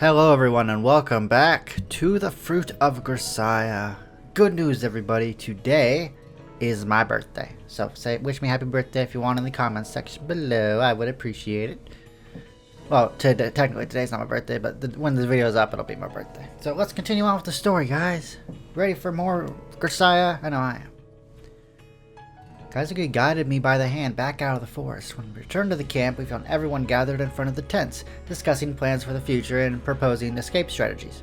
Hello everyone and welcome back to the Fruit of Grisaia. Good news everybody, today is my birthday. So wish me happy birthday if you want in the comments section below, I would appreciate it. Well, technically today's not my birthday, but when the video is up it'll be my birthday. So let's continue on with the story, guys. Ready for more Grisaia? I know I am. Kazuki guided me by the hand back out of the forest. When we returned to the camp, we found everyone gathered in front of the tents, discussing plans for the future and proposing escape strategies.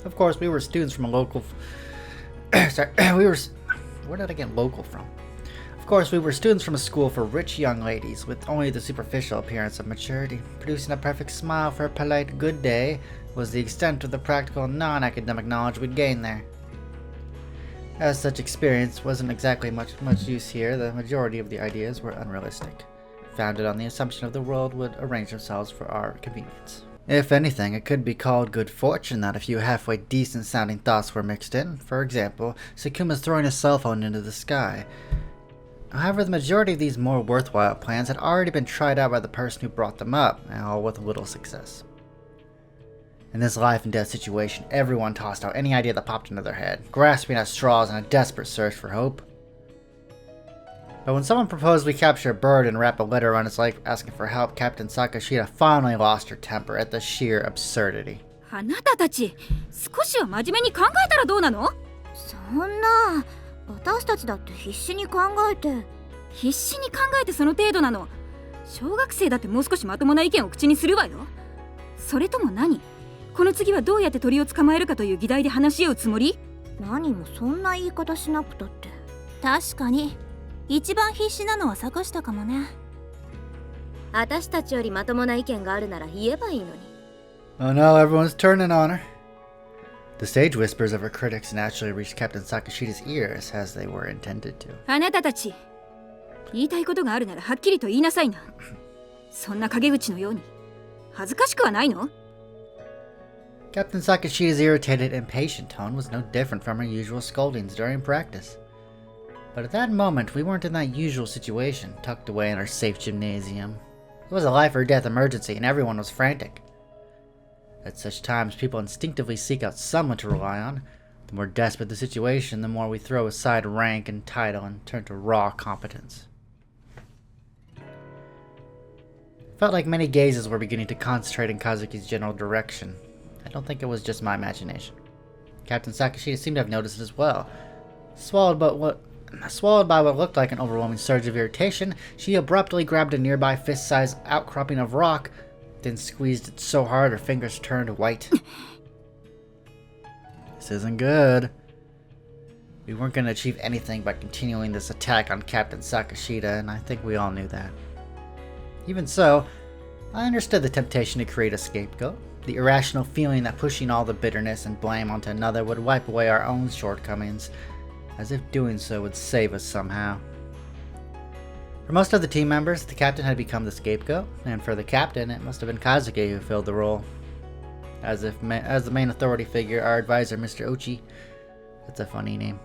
Of course, we were students from a local... Where did I get local from? Of course, we were students from a school for rich young ladies, with only the superficial appearance of maturity. Producing a perfect smile for a polite good day was the extent of the practical non-academic knowledge we gained there. As such experience wasn't exactly much use here, the majority of the ideas were unrealistic, founded on the assumption of the world would arrange themselves for our convenience. If anything, it could be called good fortune that a few halfway decent sounding thoughts were mixed in. For example, Sakuma's throwing his cell phone into the sky. However, the majority of these more worthwhile plans had already been tried out by the person who brought them up, and all with little success. In this life and death situation, everyone tossed out any idea that popped into their head, grasping at straws in a desperate search for hope. But when someone proposed we capture a bird and wrap a letter around its leg asking for help, Captain Sakashita finally lost her temper at the sheer absurdity. あなたたち、少しは真面目に考えたらどうなの？そんな、私たちだって必死に考えてその程度なの。小学生だってもう少しまともな意見を口にするわよ。それとも何？この次はどうやって鳥を捕まえるかという議題で話し合うつもり？何もそんな言い方しなくたって。確かに一番必死なのは坂下かもね。私たちよりまともな意見があるなら言えばいいのに。Oh no, everyone's turning on her. The sage whispers of her critics naturally reached Captain Sakashita's ears as they were intended to. あなたたち、言いたいことがあるならはっきりと言いなさいな。そんな陰口のように恥ずかしくはないの？ Captain Sakashita's irritated, impatient tone was no different from her usual scoldings during practice. But at that moment, we weren't in that usual situation, tucked away in our safe gymnasium. It was a life or death emergency, and everyone was frantic. At such times, people instinctively seek out someone to rely on. The more desperate the situation, the more we throw aside rank and title and turn to raw competence. It felt like many gazes were beginning to concentrate in Kazuki's general direction. I don't think it was just my imagination. Captain Sakashita seemed to have noticed it as well. Swallowed by what looked like an overwhelming surge of irritation, she abruptly grabbed a nearby fist-sized outcropping of rock, then squeezed it so hard her fingers turned white. This isn't good. We weren't going to achieve anything by continuing this attack on Captain Sakashita, and I think we all knew that. Even so, I understood the temptation to create a scapegoat. The irrational feeling that pushing all the bitterness and blame onto another would wipe away our own shortcomings, as if doing so would save us somehow. For most of the team members, the captain had become the scapegoat, and for the captain, it must have been Kazuki who filled the role. As the main authority figure, our advisor, Mr. Ochi, that's a funny name,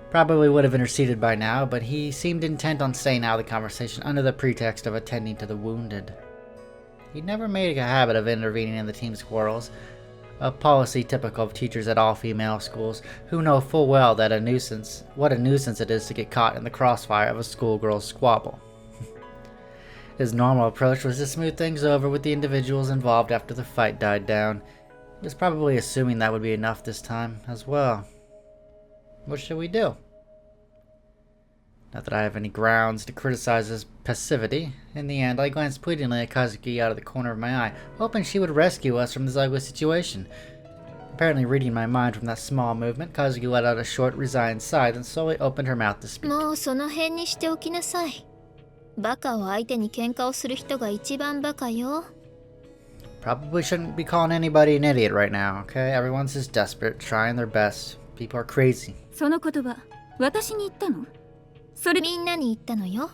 probably would have interceded by now, but he seemed intent on staying out of the conversation under the pretext of attending to the wounded. He never made a habit of intervening in the team's quarrels, a policy typical of teachers at all female schools who know full well that what a nuisance it is to get caught in the crossfire of a schoolgirl's squabble. His normal approach was to smooth things over with the individuals involved after the fight died down. He was probably assuming that would be enough this time as well. What should we do? Not that I have any grounds to criticize his passivity. In the end, I glanced pleadingly at Kazuki out of the corner of my eye, hoping she would rescue us from this ugly situation. Apparently reading my mind from that small movement, Kazuki let out a short, resigned sigh, then slowly opened her mouth to speak. もうその辺にしておきなさい。バカを相手に喧嘩をする人が一番バカよ。 Probably shouldn't be calling anybody an idiot right now, okay? Everyone's just desperate, trying their best. People are crazy. その言葉、私に言ったの？それみんなに言ったのよ。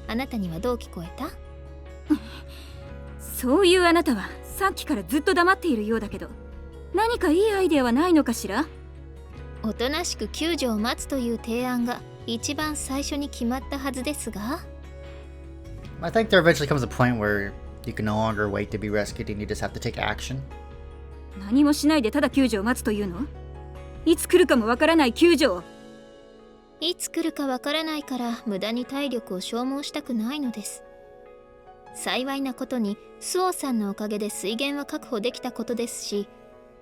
あなたにはどう聞こえた？そういうあなたはさっきからずっと黙っているようだけど、何かいいアイデアはないのかしら？おとなしく救助を待つという提案が一番最初に決まったはずですが。I think there eventually comes a point where you can no longer wait to be rescued and you just have to take action. 何もしないでただ救助を待つというの？いつ来るかもわからない救助を。いつ来るかわからないから無駄に体力を消耗したくないのです。幸いなことにスオさんのおかげで水源は確保できたことですし、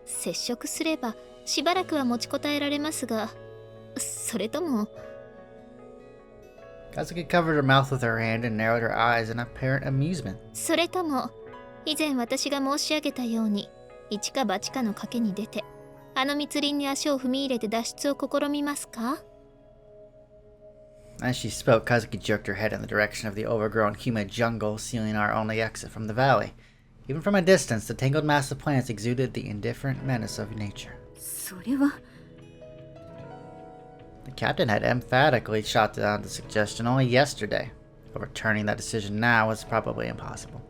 接触すればしばらくは持ちこたえられますが、それとも。 Kazuki covered her mouth with her hand and narrowed her eyes in apparent amusement. それとも以前私が申し上げたように一か八かの賭けに出てあの密林に足を踏み入れて脱出を試みますか？ As she spoke, Kazuki jerked her head in the direction of the overgrown humid jungle, sealing our only exit from the valley. Even from a distance, the tangled mass of plants exuded the indifferent menace of nature. それは。 The captain had emphatically shot down the suggestion only yesterday. Overturning that decision now was probably impossible.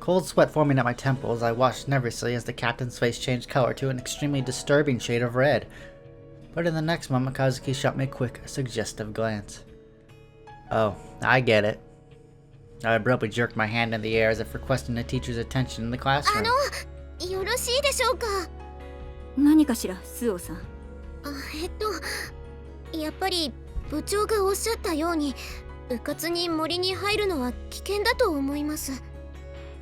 Cold sweat forming at my temples, I watched nervously as the captain's face changed color to an extremely disturbing shade of red. But in the next moment, Kazuki shot me a quick, suggestive glance. Oh, I get it. I abruptly jerked my hand in the air as if requesting the teacher's attention in the classroom. よろしいでしょうか？何かしら、スオさん。やっぱり部長がおっしゃったように、うかつに森に入るのは危険だと思います。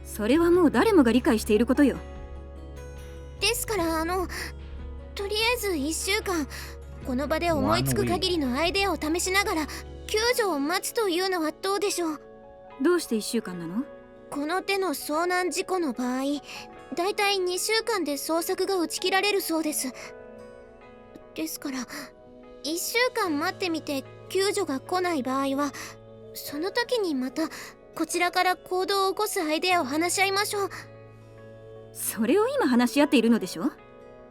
それはもう誰もが理解していることよ。ですからとりあえず1週間この場で思いつく限りのアイデアを試しながら救助を待つというのはどうでしょう？どうして1週間なの？この手の遭難事故の場合、だいたい2週間で捜索が打ち切られるそうです。ですから1週間待ってみて救助が来ない場合は、その時にまたこちらから行動を起こすアイデアを話し合いましょう。それを今話し合っているのでしょ？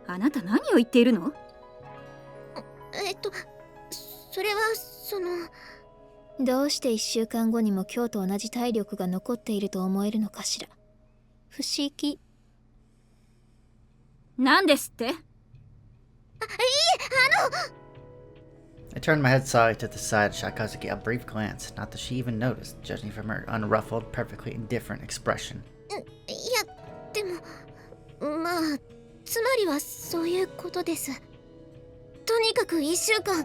あなた何を言っているの？それはどうして1週間後にも今日と同じ体力が残っていると思えるのかしら。不思議。何ですって？I turned my head slightly to the side and shot Kazuki a brief glance, not that she even noticed, judging from her unruffled, perfectly indifferent expression. いや、でもまあつまりはそういうことです。とにかく1週間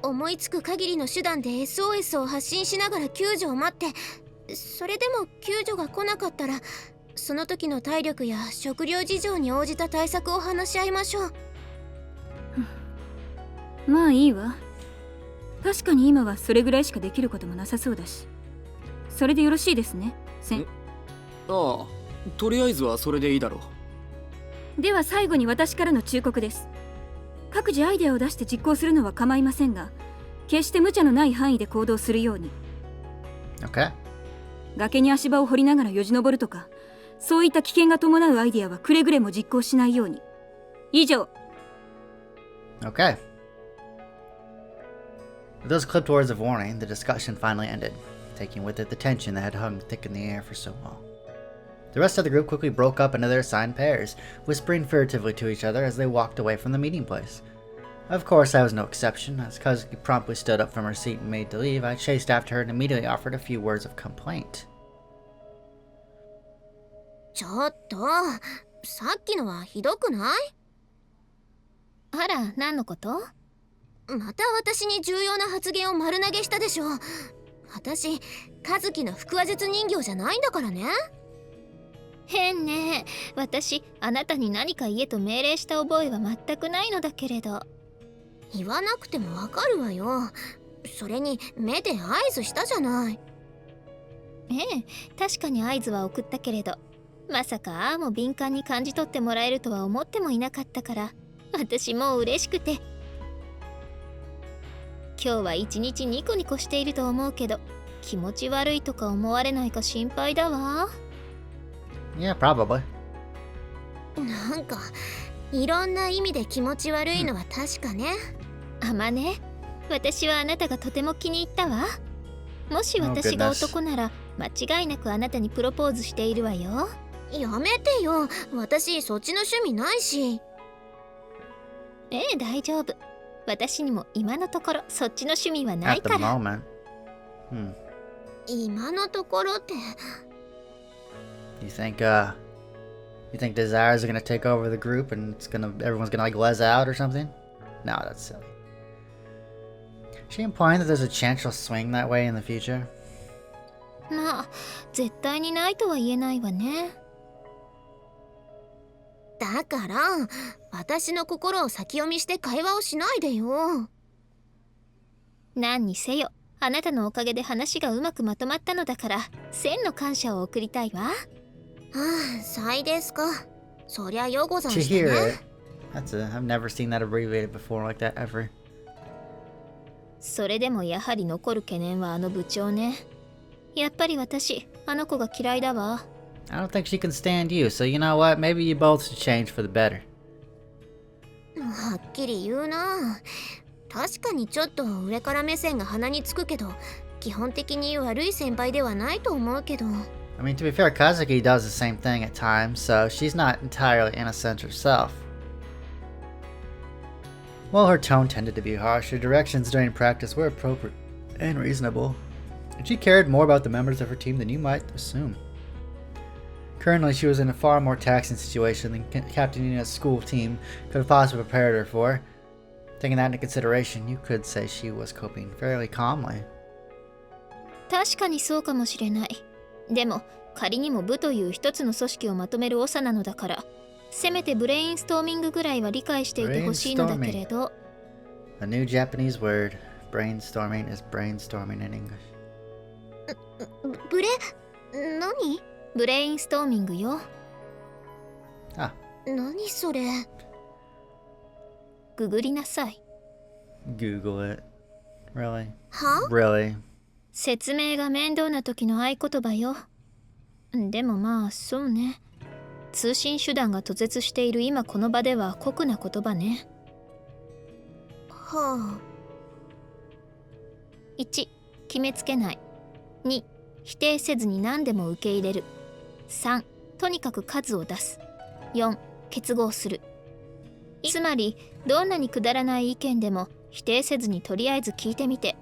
思いつく限りの手段で SOS を発信しながら救助を待って、それでも救助が来なかったらその時の体力や食料事情に応じた対策を話し合いましょう。まあいいわ。確かに今はそれぐらいしかできることもなさそうだし、それでよろしいですね。ああ、とりあえずはそれでいいだろう。では最後に私からの忠告です。各自アイデアを出して実行するのは構いませんが、決して無茶のない範囲で行動するように。 Okay. 崖に足場を掘りながらよじ登るとか、そういった危険が伴うアイデアはくれぐれも実行しないように。以上。 Okay. With those clipped words of warning, the discussion finally ended, taking with it the tension that had hung thick in the air for so long. The rest of the group quickly broke up into their assigned pairs, whispering furtively to each other as they walked away from the meeting place. Of course, I was no exception. As Kazuki promptly stood up from her seat and made to leave, I chased after her and immediately offered a few words of complaint. ちょっと、さっきのはひどくない？あら、何のこと？また私に重要な発言を丸投げしたでしょ。私、和樹の腹話術人形じゃないんだからね。変ね。私、あなたに何か言えと命令した覚えは全くないのだけれど。言わなくてもわかるわよ。それに目で合図したじゃない。ええ、確かに合図は送ったけれど、まさかああも敏感に感じ取ってもらえるとは思ってもいなかったから、私もう嬉しくて。今日は一日ニコニコしていると思うけど、気持ち悪いとか思われないか心配だわ。Yeah, probably. なんかいろんな意味で気持ち悪いのは確かね。あまね、私はあなたがとても気に入ったわ。もし私が男なら間違いなくあなたにプロポーズしているわよ。やめてよ、私そっちの趣味ないし。ええ、大丈夫。私にも今のところそっちの趣味はないから。At the moment. 今のところって。You think, You think desires are gonna take over the group and everyone's gonna like les out or something? No, that's silly. Is she implying that there's a chance she'll swing that way in the future? まあ絶対にないとは言えないわね。だから私の心を先読みして会話をしないでよ。何にせよあなたのおかげで話がうまくまとまったのだから1000の感謝を送りたいわ。はあ、才ですか。そりゃよござん To して hear ね。 it. I've never seen that abbreviated before like that ever. それでもやはり残る懸念はあの部長ね。やっぱり私あの子が嫌いだわ。I don't think she can stand you, so you know what? Maybe you both should change for the better. はっきり言うな。確かにちょっと上から目線が鼻につくけど、基本的に悪い先輩ではないと思うけど。I mean, to be fair, Kazuki does the same thing at times, so she's not entirely innocent herself. While her tone tended to be harsh, her directions during practice were appropriate and reasonable, and she cared more about the members of her team than you might assume. Currently, she was in a far more taxing situation than captaining a school team could have possibly prepared her for. Taking that into consideration, you could say she was coping fairly calmly. 確かにそうかもしれない。でも仮にも部という一つの組織をまとめる長なのだから、せめてブレインストーミングぐらいは理解していてほしいのだけれど。A new Japanese word. Brainstorming is brainstorming in English. 何？ブレインストーミングよ。Ah, 何それ？ググりなさい。Google it. Really? は？ Really? 説明が面倒な時の合言葉よ。でもまあそうね。通信手段が途絶している今この場では酷な言葉ね。はあ。1、決めつけない。2、否定せずに何でも受け入れる。3、とにかく数を出す。4、結合する。つまりどんなにくだらない意見でも否定せずにとりあえず聞いてみて、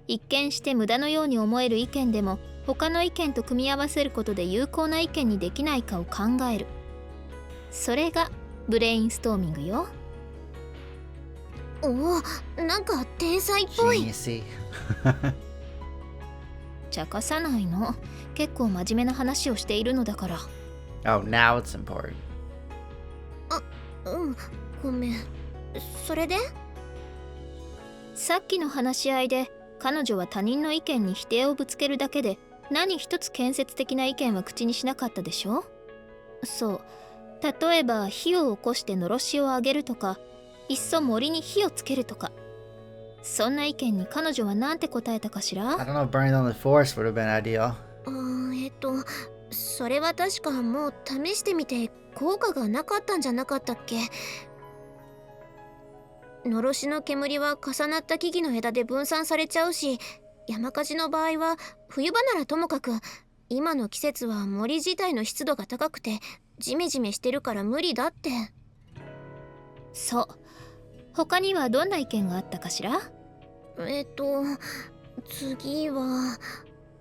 一見して無駄のように思える意見でも他の意見と組み合わせることで有効な意見にできないかを考える。それがブレインストーミングよ。おお、なんか天才っぽい。 Geniusy. 茶化さないの。結構真面目な話をしているのだから。 Oh, now it's important. うん、ごめん。それで？さっきの話し合いで彼女は他人の意見に否定をぶつけるだけで何一つ建設的な意見は口にしなかったでしょ。そう、例えば火を起こしてのろしを上げるとか、いっそ森に火をつけるとか。そんな意見に彼女は何て答えたかし I ら？ don't know if burning on the forest would have been ideal. それは確かもう試してみて効果がなかったんじゃなかったっけ？のろしの煙は重なった木々の枝で分散されちゃうし、山火事の場合は冬場ならともかく、今の季節は森自体の湿度が高くてジメジメしてるから無理だって。そう。他にはどんな意見があったかしら？次は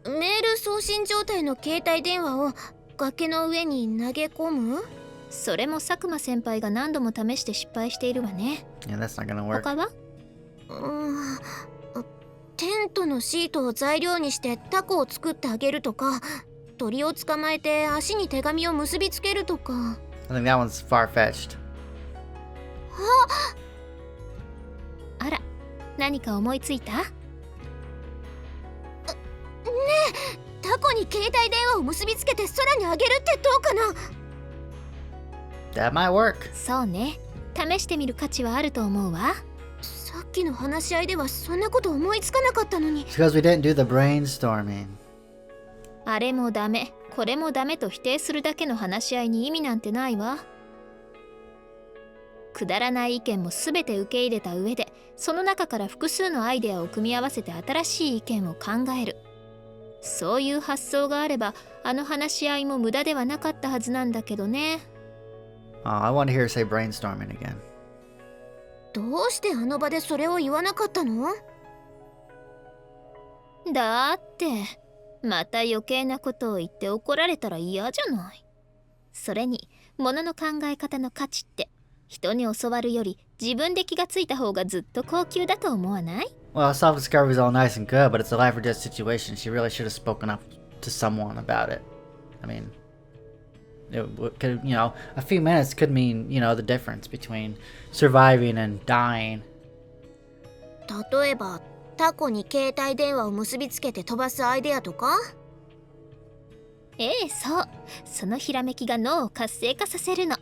メール送信状態の携帯電話を崖の上に投げ込む？それも佐久間先輩が何度も試して失敗しているわね。Yeah, that's not gonna work. 他は？テントのシートを材料にしてタコを作ってあげるとか、鳥を捕まえて足に手紙を結びつけるとか。 I think that one's far-fetched. あら、何か思いついた？タコに携帯電話を結びつけて空にあげるってどうかな？ That might work. そうね。試してみる価値はあると思うわ。さっきの話し合いではそんなこと思いつかなかったのに。 It's because we didn't do the brainstorming. あれもダメ、これもダメと否定するだけの話し合いに意味なんてないわ。くだらない意見も全て受け入れた上で、その中から複数のアイデアを組み合わせて新しい意見を考える。そういう発想があれば、あの話し合いも無駄ではなかったはずなんだけどね。Oh, I want to hear her say brainstorming again. どうしてあの場でそれを言わなかったの？だって、また余計なことを言って怒られたら嫌じゃない。それに物の考え方の価値って人に教わるより自分で気がついた方がずっと高級だと思わない？ Well, self-discovery is all nice and good, but it's a life or death situation. She really should have spoken up to someone about it. I mean, could, a few minutes could mean, the difference between surviving and dying. 例えばタコに携帯電話を結びつけて飛ばすアイデアとか？ええ、そう。そのひらめきが脳を活性化させるの。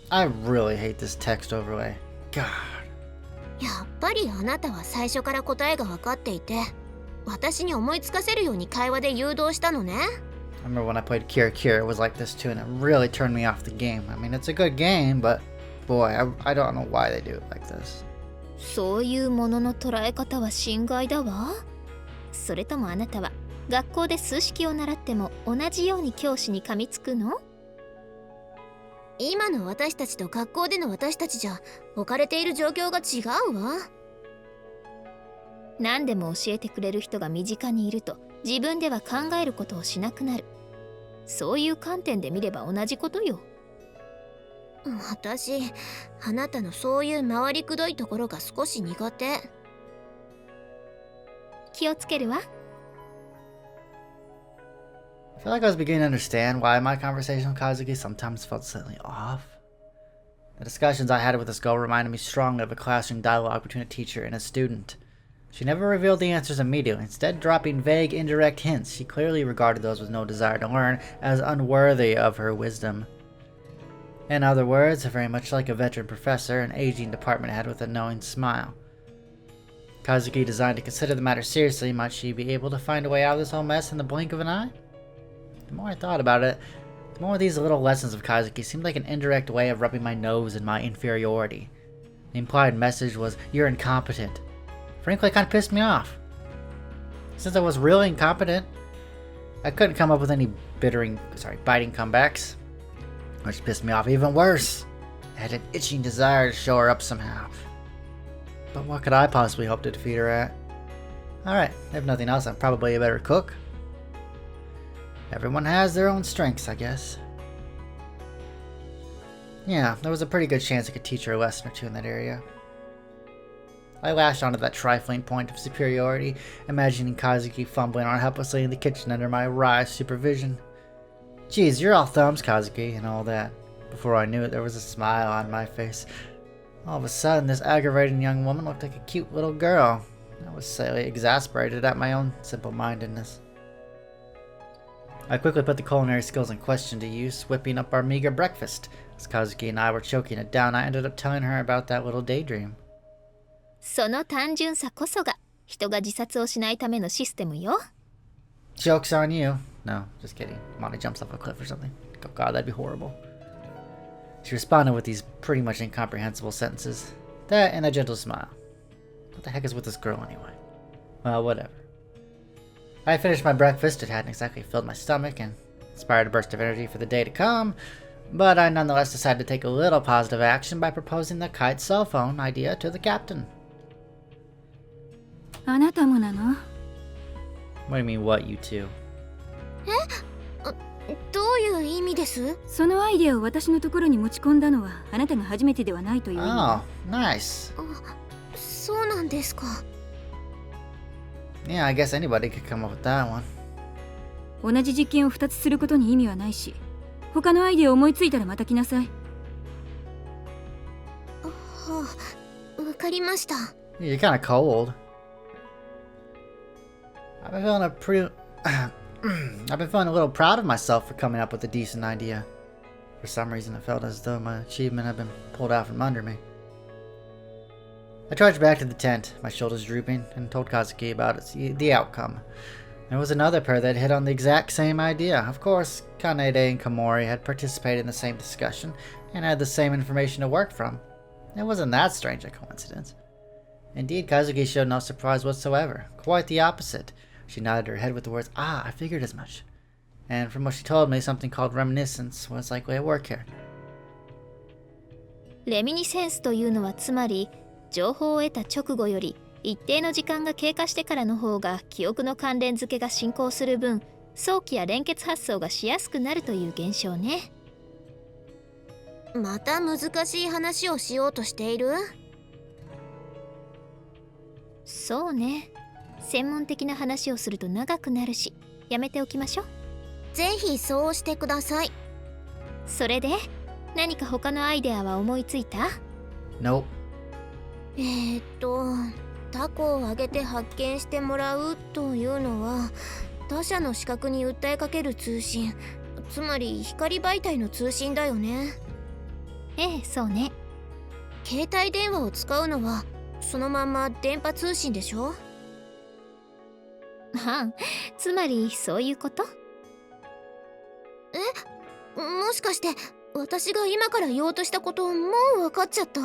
I really hate this text overlay. God. やっぱりあなたは最初から答えが分かっていて、私に思いつかせるように会話で誘導したのね。I remember when I played Kira Kira, it was like this too, and it really turned me off the game. I mean, it's a good game, but boy, I don't know why they do it like this. そういうものの捉え方は心外だわ。それともあなたは学校で数式を習っても同じように教師に噛みつくの？今の私たちと学校での私たちじゃ置かれている状況が違うわ。何でも教えてくれる人が身近にいると自分では考えることをしなくなる。そういう観点で見れば同じことよ。私、あなたのそういう回りくどいところが少し苦手。気をつけるわ。I feel like I was beginning to understand why my conversation with Kazuki sometimes felt slightly off. The discussions I had with this girl reminded me strongly of a classroom dialogue between a teacher and a student. She never revealed the answers immediately, instead dropping vague, indirect hints. She clearly regarded those with no desire to learn as unworthy of her wisdom. In other words, very much like a veteran professor, an aging department head with a knowing smile. Kazuki designed to consider the matter seriously. Might she be able to find a way out of this whole mess in the blink of an eye? The more I thought about it, the more these little lessons of Kazuki seemed like an indirect way of rubbing my nose in my inferiority. The implied message was, "You're incompetent." Frankly, it kind of pissed me off. Since I was really incompetent, I couldn't come up with any biting comebacks, which pissed me off even worse. I had an itching desire to show her up somehow. But what could I possibly hope to defeat her at? Alright, if nothing else, I'm probably a better cook. Everyone has their own strengths, I guess. Yeah, there was a pretty good chance I could teach her a lesson or two in that area. I lashed onto that trifling point of superiority, imagining Kazuki fumbling on helplessly in the kitchen under my wry supervision. "Geez, you're all thumbs, Kazuki," and all that. Before I knew it, there was a smile on my face. All of a sudden, this aggravating young woman looked like a cute little girl. I was slightly exasperated at my own simple-mindedness. I quickly put the culinary skills in question to use, whipping up our meager breakfast. As Kazuki and I were choking it down, I ended up telling her about that little daydream. その単純さこそが人が自殺をしないためのシステムよ。Joke's on you. No, just kidding. Amane jumps off a cliff or something. Oh god, that'd be horrible. She responded with these pretty much incomprehensible sentences. That and a gentle smile. What the heck is with this girl anyway? Well, whatever. I finished my breakfast. It hadn't exactly filled my stomach and inspired a burst of energy for the day to come, but I nonetheless decided to take a little positive action by proposing the kite cell phone idea to the captain. あなたもなの？ What do you mean, what, you two? どういう意味です？そのアイデアを私のところに持ち込んだのはあなたが初めてではないという意味。Oh, nice. そうなんですか。Yeah, I guess anybody could come up with that one. 同じ実験を2つすることに意味はないし、他のアイデアを思いついたらまた来なさい。わかりました。You're kind of cold. I've been feeling a little proud of myself for coming up with a decent idea. For some reason, I felt as though my achievement had been pulled out from under me. I trudged back to the tent, my shoulders drooping, and told Kazuki about the outcome. There was another pair that hit on the exact same idea. Of course, Kanede and Komori had participated in the same discussion and had the same information to work from. It wasn't that strange a coincidence. Indeed, Kazuki showed no surprise whatsoever. Quite the opposite. She nodded her head with the words, "Ah, I figured as much." And from what she told me, something called reminiscence was likely at work here. レミニセンスというのはつまり情報を得た直後より一定の時間が経過してからの方が記憶の関連付けが進行する分早期や連結発想がしやすくなるという現象ね。また難しい話をしようとしている？そうね。専門的な話をすると長くなるし、やめておきましょう。ぜひそうしてください。それで、何か他のアイデアは思いついた？ Nope. タコをあげて発見してもらうというのは、他者の視覚に訴えかける通信、つまり光媒体の通信だよね。ええ、そうね。携帯電話を使うのはそのまんま電波通信でしょ？はあ、つまりそういうこと？もしかして私が今から言おうとしたこともう分かっちゃった？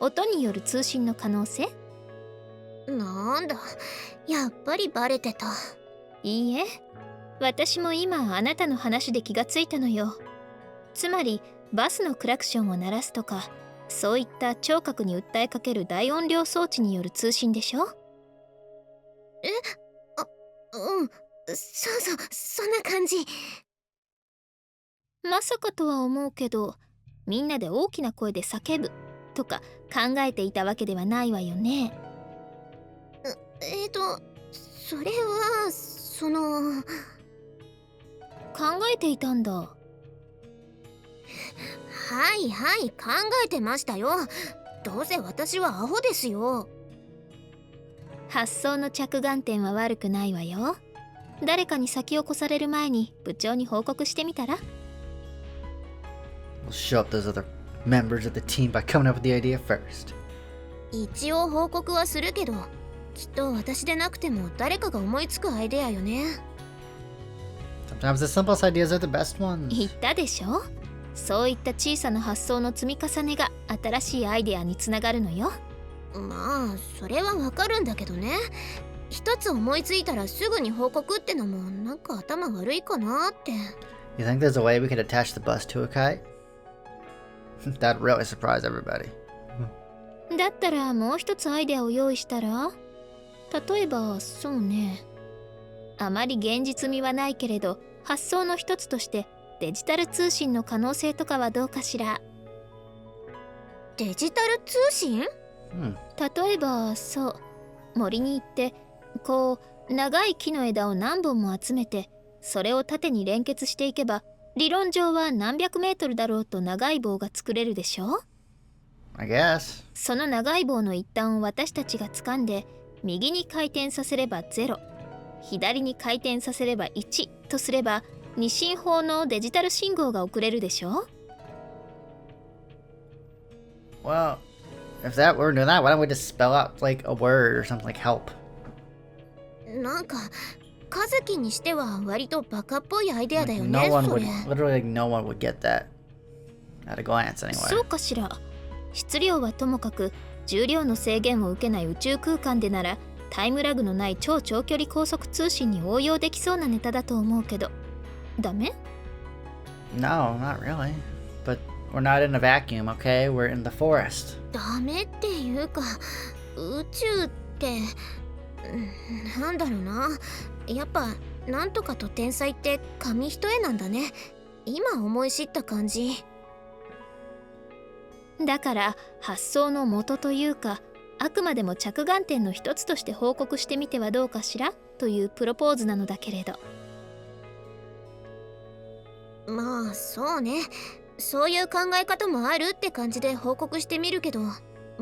音による通信の可能性？なんだ、やっぱりバレてた。いいえ、私も今あなたの話で気がついたのよ。つまりバスのクラクションを鳴らすとか、そういった聴覚に訴えかける大音量装置による通信でしょ？うん、そうそう、そんな感じ。まさかとは思うけど、みんなで大きな声で叫ぶとか考えていたわけではないわよね。それは考えていたんだ。はいはい、考えてましたよ。どうせ私はアホですよ。発想の着眼点は悪くないわよ。誰かに先を越される前に部長に報告してみたら？ We'll show up those other members of the team by coming up with the idea first. 一応報告はするけど、きっと私でなくても誰かが思いつくアイデアよね。Sometimes the simplest ideas are the best ones. 言ったでしょ？そういった小さな発想の積み重ねが新しいアイデアにつながるのよ。まあそれはわかるんだけどね。一つ思いついたらすぐに報告ってのもなんか頭悪いかなって。You think there's a way we could attach the bus to a kite? That'd really surprise everybody. だったらもう一つアイデアを用意したら？例えばそうね、あまり現実味はないけれど発想の一つとしてデジタル通信の可能性とかはどうかしら？デジタル通信？例えばそう、森に行ってこう長い木の枝を何本も集めて、それを縦に連結していけば理論上は何百メートルだろうと長い棒が作れるでしょ？ I guess. その長い棒の一端を私たちが掴んで、右に回転させれば0、左に回転させれば1とすれば二進法のデジタル信号が送れるでしょ？ Well, if we're doing that, why don't we just spell out like a word or something like help? なんかカズキにしては割とバカっぽいアイデアだよ Like, ね。 no one そ would, れ literally, like, no one would get that at a glance そう anyway. かしら。質量はともかく重量の制限を受けない宇宙空間でならタイムラグのない超長距離高速通信に応用できそうなネタだと思うけど、ダメ？ No, not really. But we're not in a vacuum, okay? We're in the forest. ダメっていうか、宇宙ってなんだろうな。やっぱなんとかと天才って紙一重なんだね。今思い知った感じ。だから発想の元というか、あくまでも着眼点の一つとして報告してみてはどうかしらというプロポーズなのだけれど。まあそうね、そういう考え方もあるって感じで報告してみるけど、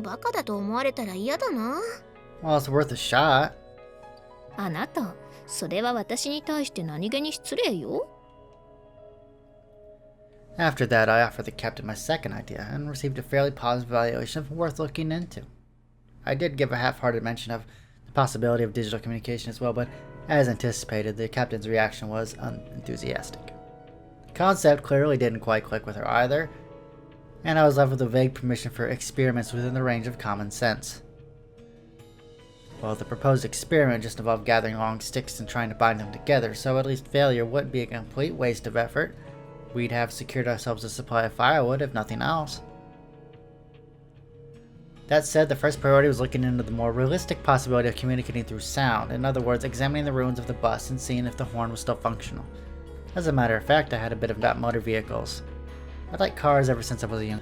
バカだと思われたら嫌だな。Well, it's worth a shot. あなた、それは私に対して何気に失礼よ。After that, I offered the captain my second idea and received a fairly positive evaluation of worth looking into. I did give a half-hearted mention of the possibility of digital communication as well, but as anticipated, the captain's reaction was unenthusiastic. The concept clearly didn't quite click with her either, and I was left with a vague permission for experiments within the range of common sense. Well, the proposed experiment just involved gathering long sticks and trying to bind them together, so at least failure wouldn't be a complete waste of effort. We'd have secured ourselves a supply of firewood, if nothing else. That said, the first priority was looking into the more realistic possibility of communicating through sound, in other words, examining the ruins of the bus and seeing if the horn was still functional. As a matter of fact, I had a bit of doubt motor vehicles. I like cars ever since I was young.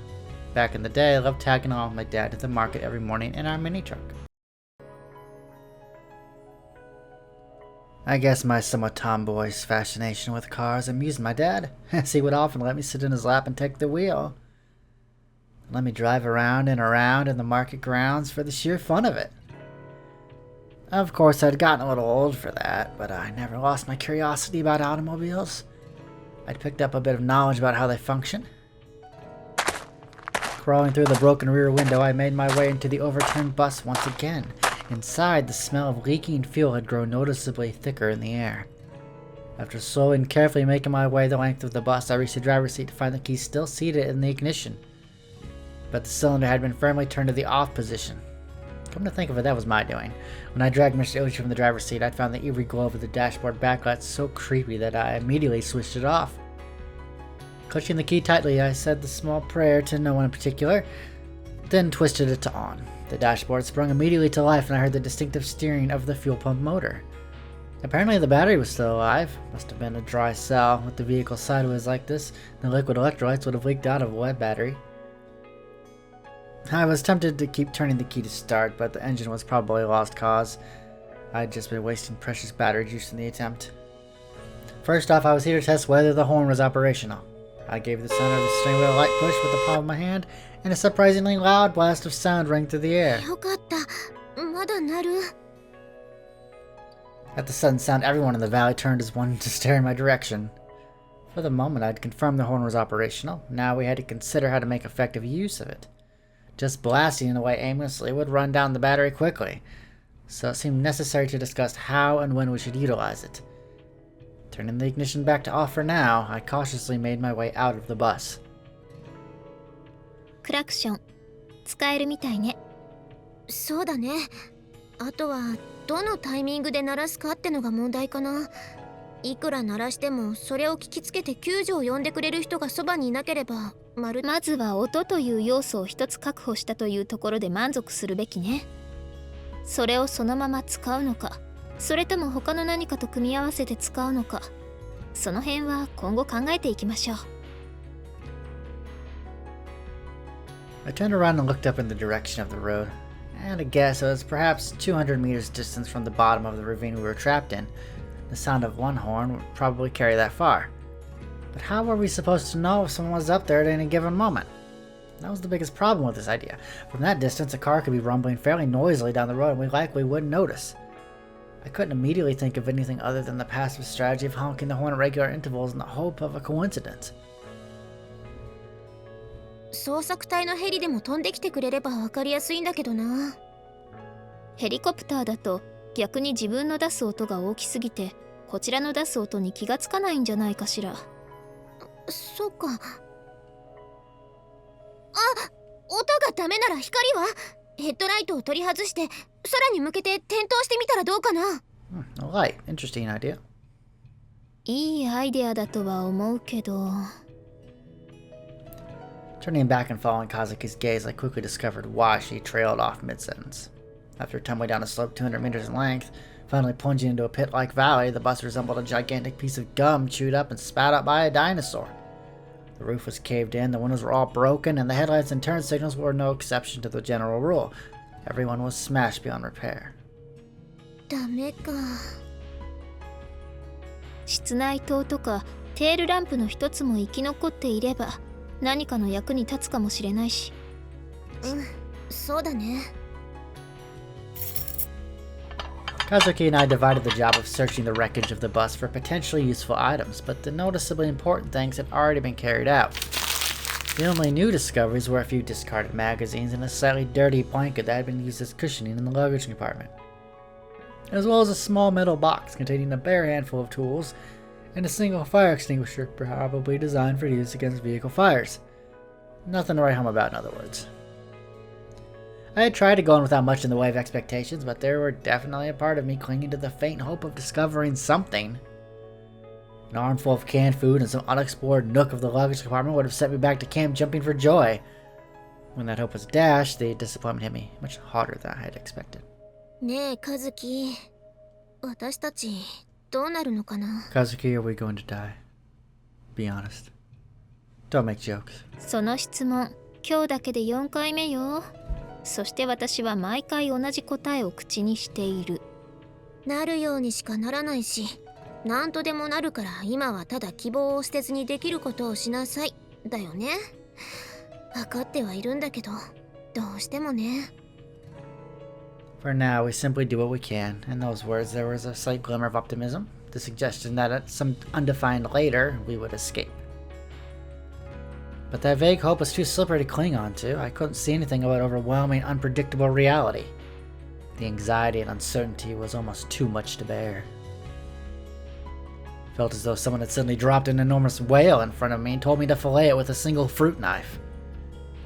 Back in the day, I loved tagging along with my dad to the market every morning in our mini truck. I guess my somewhat tomboyish fascination with cars amused my dad, as he would often let me sit in his lap and take the wheel. Let me drive around and around in the market grounds for the sheer fun of it. Of course, I'd gotten a little old for that, but I never lost my curiosity about automobiles. I'd picked up a bit of knowledge about how they function. Crawling through the broken rear window, I made my way into the overturned bus once again. Inside, the smell of leaking fuel had grown noticeably thicker in the air. After slowly and carefully making my way the length of the bus, I reached the driver's seat to find the key still seated in the ignition. But the cylinder had been firmly turned to the off position. Come to think of it, that was my doing. When I dragged Mr. Illich from the driver's seat, I found the eerie glow of the dashboard backlight so creepy that I immediately switched it off. Clutching the key tightly, I said the small prayer to no one in particular, then twisted it to on. The dashboard sprung immediately to life and I heard the distinctive steering of the fuel pump motor. Apparently the battery was still alive. Must have been a dry cell. With the vehicle sideways like this, the liquid electrolytes would have leaked out of a wet battery. I was tempted to keep turning the key to start, but the engine was probably a lost cause. I'd just been wasting precious battery juice in the attempt. First off, I was here to test whether the horn was operational. I gave the center of the steering wheel a light push with the palm of my hand, and a surprisingly loud blast of sound rang through the air. よかった。まだ鳴る。 At the sudden sound, everyone in the valley turned as one to stare in my direction. For the moment, I'd confirmed the horn was operational. Now we had to consider how to make effective use of it. Just blasting it away aimlessly would run down the battery quickly, so it seemed necessary to discuss how and when we should utilize it. Turning the ignition back to off for now, I cautiously made my way out of the bus. クラクション使えるみたいね。そうだね。あとはどのタイミングで鳴らすかってのが問題かな。いくら鳴らしてもそれを聞きつけて救助を呼んでくれる人がそばにいなければまずは音という要素を一つ確保したというところで満足するべきね。それをそのまま使うのか、それとも他の何かと組み合わせて使うのか、その辺は今後考えていきましょう。I turned around and looked up in the direction of the road. I had a guess it was perhaps 200 meters distance from the bottom of the ravine we were trapped in. The sound of one horn would probably carry that far. But how were we supposed to know if someone was up there at any given moment? That was the biggest problem with this idea. From that distance, a car could be rumbling fairly noisily down the road and we likely wouldn't notice. I couldn't immediately think of anything other than the passive strategy of honking the horn at regular intervals in the hope of a coincidence. 捜索隊のヘリでも飛んできてくれれば分かりやすいんだけどな。ヘリコプターだと逆に自分の出す音が大きすぎてこちらの出す音に気がつかないんじゃないかしら。そうか。あ、音がダメなら光はヘッドライトを取り外して空に向けて点灯してみたらどうかな。A light. Interesting idea. いいアイデアだとは思うけど。Turning back and following Kazuki's gaze, I quickly discovered why she trailed off mid-sentence. After tumbling down a slope 200 meters in length, finally plunging into a pit-like valley, the bus resembled a gigantic piece of gum chewed up and spat out by a dinosaur. The roof was caved in, the windows were all broken, and the headlights and turn signals were no exception to the general rule. Everyone was smashed beyond repair. ダメか。室内灯とかテールランプの一つも生き残っていれば何かの役に立つかもしれないし。そうだね。Kazuki and I divided the job of searching the wreckage of the bus for potentially useful items, but the noticeably important things had already been carried out. The only new discoveries were a few discarded magazines and a slightly dirty blanket that had been used as cushioning in the luggage compartment, as well as a small metal box containing a bare handful of tools and a single fire extinguisher probably designed for use against vehicle fires. Nothing to write home about, in other words. I had tried to go in without much in the way of expectations, but there were definitely a part of me clinging to the faint hope of discovering something. An armful of canned food and some unexplored nook of the luggage compartment would have sent me back to camp jumping for joy. When that hope was dashed, the disappointment hit me much harder than I had expected. ねえ、カズキ。私たちどうなるのかな。 Kazuki, are we going to die? Be honest. Don't make jokes. その質問、今日だけで4回目よ。そして私は毎回同じ答えを口にしている。なるようにしかならないし、なんとでもなるから今はただ希望を捨てずにできることをしなさい。だよね。分かってはいるんだけど、どうしてもね。For now, we simply do what we can. In those words, there was a slight glimmer of optimism, the suggestion that at some undefined later, we would escape. But that vague hope was too slippery to cling on to. I couldn't see anything about overwhelming, unpredictable reality. The anxiety and uncertainty was almost too much to bear. Felt as though someone had suddenly dropped an enormous whale in front of me and told me to fillet it with a single fruit knife.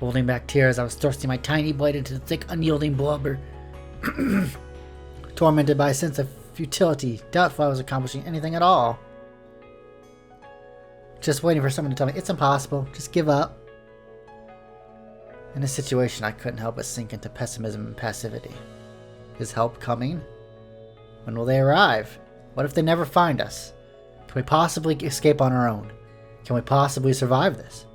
Holding back tears, I was thrusting my tiny blade into the thick, unyielding blubber. Tormented by a sense of futility, doubtful I was accomplishing anything at all. Just waiting for someone to tell me, it's impossible, just give up. In this situation, I couldn't help but sink into pessimism and passivity. Is help coming? When will they arrive? What if they never find us? Can we possibly escape on our own? Can we possibly survive this?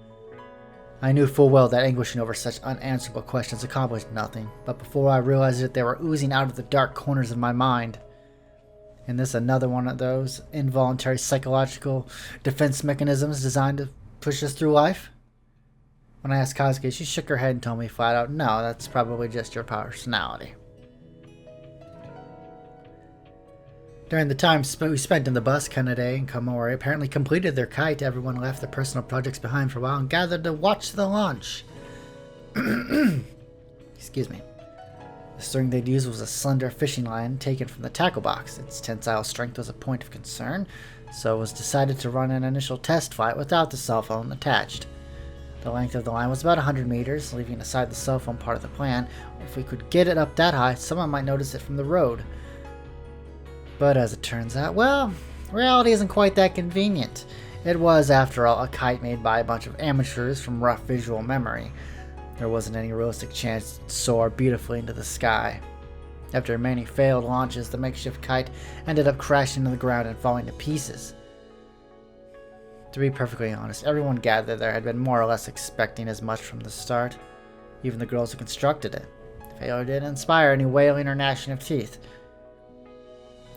I knew full well that anguishing over such unanswerable questions accomplished nothing, but before I realized it, they were oozing out of the dark corners of my mind. And this another one of those involuntary psychological defense mechanisms designed to push us through life? When I asked Kazuki, she shook her head and told me flat out, no, that's probably just your personality. During the time we spent in the bus, Kanade and Komori apparently completed their kite. Everyone left their personal projects behind for a while and gathered to watch the launch. Excuse me. The string they'd used was a slender fishing line taken from the tackle box. Its tensile strength was a point of concern, so it was decided to run an initial test flight without the cell phone attached. The length of the line was about 100 meters, leaving aside the cell phone part of the plan. If we could get it up that high, someone might notice it from the road. But as it turns out, well, reality isn't quite that convenient. It was, after all, a kite made by a bunch of amateurs from rough visual memory. There wasn't any realistic chance to soar beautifully into the sky. After many failed launches, the makeshift kite ended up crashing to the ground and falling to pieces. To be perfectly honest, everyone gathered there had been more or less expecting as much from the start. Even the girls who constructed it. Failure didn't inspire any wailing or gnashing of teeth.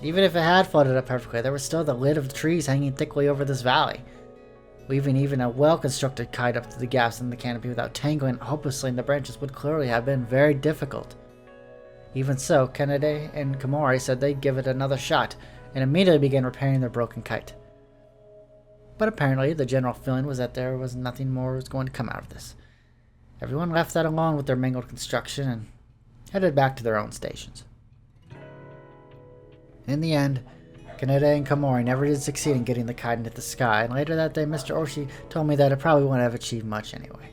Even if it had floated up perfectly, there was still the lid of the trees hanging thickly over this valley. Weaving even a well-constructed kite up to the gaps in the canopy without tangling hopelessly in the branches would clearly have been very difficult. Even so, Kanade and Komori said they'd give it another shot, and immediately began repairing their broken kite. But apparently, the general feeling was that there was nothing more was going to come out of this. Everyone left that alone with their mangled construction and headed back to their own stations. In the end, Kanade and Komori never did succeed in getting the kite into the sky, and later that day Mr. Oshii told me that it probably wouldn't have achieved much anyway.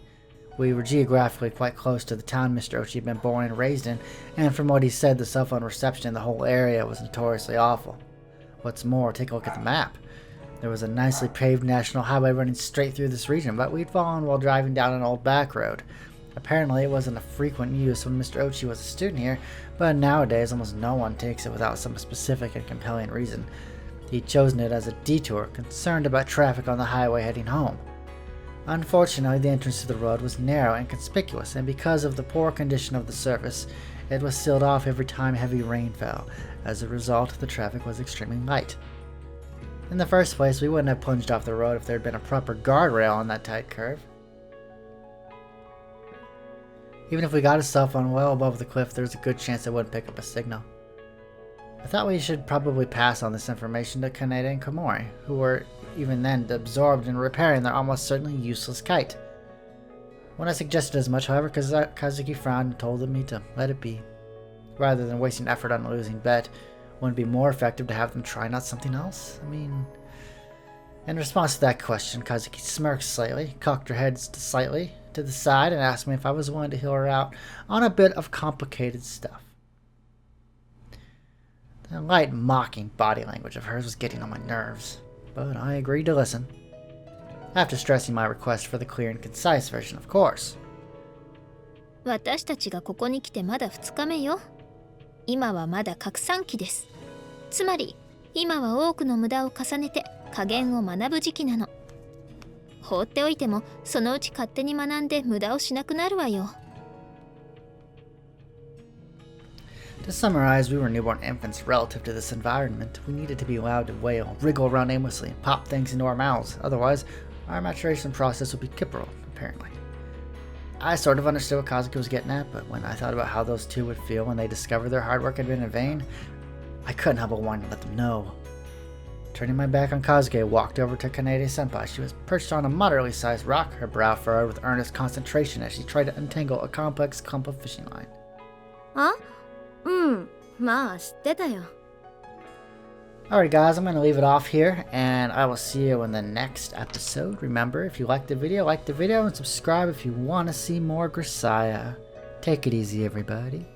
We were geographically quite close to the town Mr. Oshii had been born and raised in, and from what he said, the cell phone reception in the whole area was notoriously awful. What's more, take a look at the map. There was a nicely paved national highway running straight through this region, but we'd fallen while driving down an old back road. Apparently, it wasn't a frequent use when Mr. Oshii was a student here, but nowadays almost no one takes it without some specific and compelling reason. He'd chosen it as a detour, concerned about traffic on the highway heading home. Unfortunately, the entrance to the road was narrow and conspicuous, and because of the poor condition of the surface, it was sealed off every time heavy rain fell. As a result, the traffic was extremely light. In the first place, we wouldn't have plunged off the road if there had been a proper guardrail on that tight curve. Even if we got a cell phone well above the cliff, there's a good chance it wouldn't pick up a signal. I thought we should probably pass on this information to Kanade and Komori, who were even then absorbed in repairing their almost certainly useless kite. When I suggested as much, however, Kazuki frowned and told me to let it be. Rather than wasting effort on a losing bet, wouldn't it be more effective to have them try not something else? I mean... In response to that question, Kazuki smirked slightly, cocked her head slightly to the side, and asked me if I was willing to hear her out on a bit of complicated stuff. The light, mocking body language of hers was getting on my nerves, but I agreed to listen. After stressing my request for the clear and concise version, of course. 私たちがここに来てまだ2日目よ。今はまだ拡散期です。つまり、今は多くの無駄を重ねて加減を学ぶ時期なの。放っておいてもそのうち勝手に学んで無駄をしなくなるわよ。To summarize, we were newborn infants relative to this environment. We needed to be allowed to wail, wriggle around aimlessly, and pop things into our mouths. Otherwise, our maturation process would be kipperal, apparently. I sort of understood what Kazuki was getting at, but when I thought about how those two would feel when they discovered their hard work had been in vain, I couldn't help but want to let them know. Turning my back on Kazuki, I walked over to Kanade-senpai. She was perched on a moderately sized rock, her brow furrowed with earnest concentration as she tried to untangle a complex clump of fishing line. あ、うん、まあ知ってたよ。Alright guys, I'm going to leave it off here, and I will see you in the next episode. Remember, if you liked the video, and subscribe if you want to see more Grisaia. Take it easy, everybody.